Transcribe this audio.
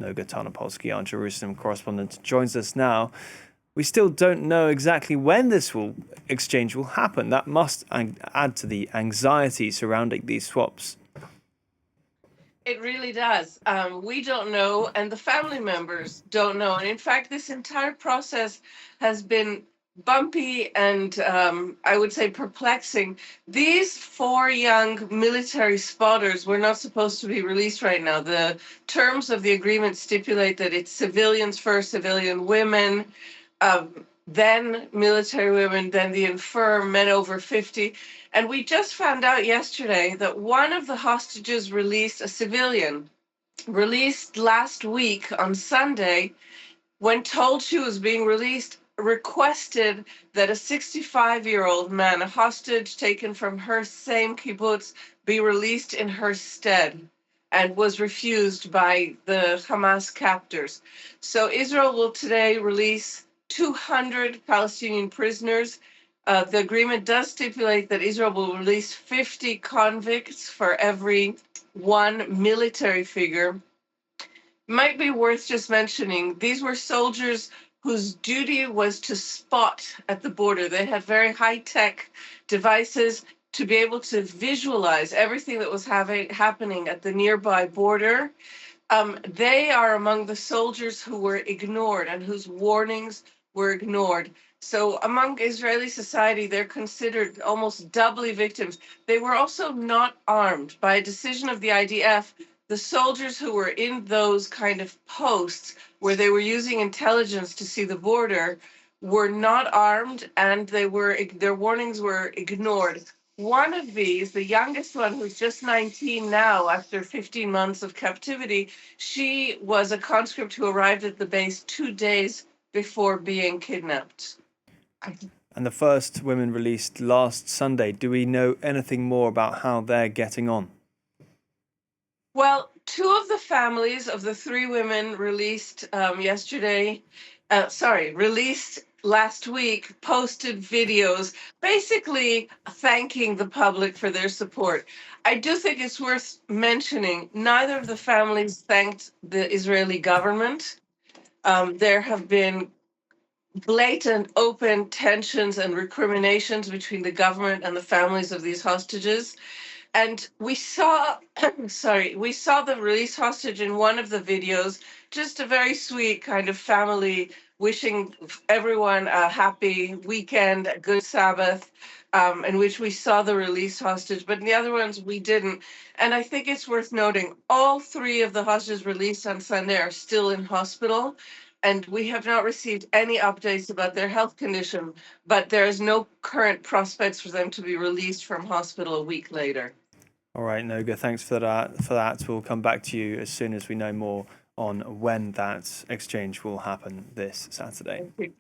Noga Tarnopolsky, our Jerusalem correspondent, joins us now. We still don't know exactly when this exchange will happen. That must add to the anxiety surrounding these swaps. It really does. We don't know, and the family members don't know. And in fact, this entire process has been bumpy and I would say perplexing. These four young military spotters were not supposed to be released right now. The terms of the agreement stipulate that it's civilians first, civilian women, then military women, then the infirm, men over 50. And we just found out yesterday that one of the hostages released, a civilian, released last week on Sunday, when told she was being released, requested that a 65-year-old man, a hostage taken from her same kibbutz, be released in her stead, and was refused by the Hamas captors. So Israel will today release 200 Palestinian prisoners. The agreement does stipulate that Israel will release 50 convicts for every one military figure. Might be worth just mentioning, these were soldiers whose duty was to spot at the border. They had very high-tech devices to be able to visualize everything that was happening at the nearby border. They are among the soldiers who were ignored and whose warnings were ignored. So among Israeli society, they're considered almost doubly victims. They were also not armed. By a decision of the IDF, the soldiers who were in those kind of posts where they were using intelligence to see the border were not armed, and their warnings were ignored. One of these, the youngest one, who's just 19 now after 15 months of captivity, she was a conscript who arrived at the base 2 days before being kidnapped. And the first women released last Sunday. Do we know anything more about how they're getting on? Well, two of the families of the three women released released last week, posted videos basically thanking the public for their support. I do think it's worth mentioning neither of the families thanked the Israeli government. There have been blatant, open tensions and recriminations between the government and the families of these hostages. And we saw, we saw the release hostage in one of the videos, just a very sweet kind of family wishing everyone a happy weekend, a good Sabbath, in which we saw the release hostage, but in the other ones we didn't. And I think it's worth noting, all three of the hostages released on Sunday are still in hospital, and we have not received any updates about their health condition, but there is no current prospects for them to be released from hospital a week later. All right, Noga, thanks for that. We'll come back to you as soon as we know more on when that exchange will happen this Saturday. Thank you.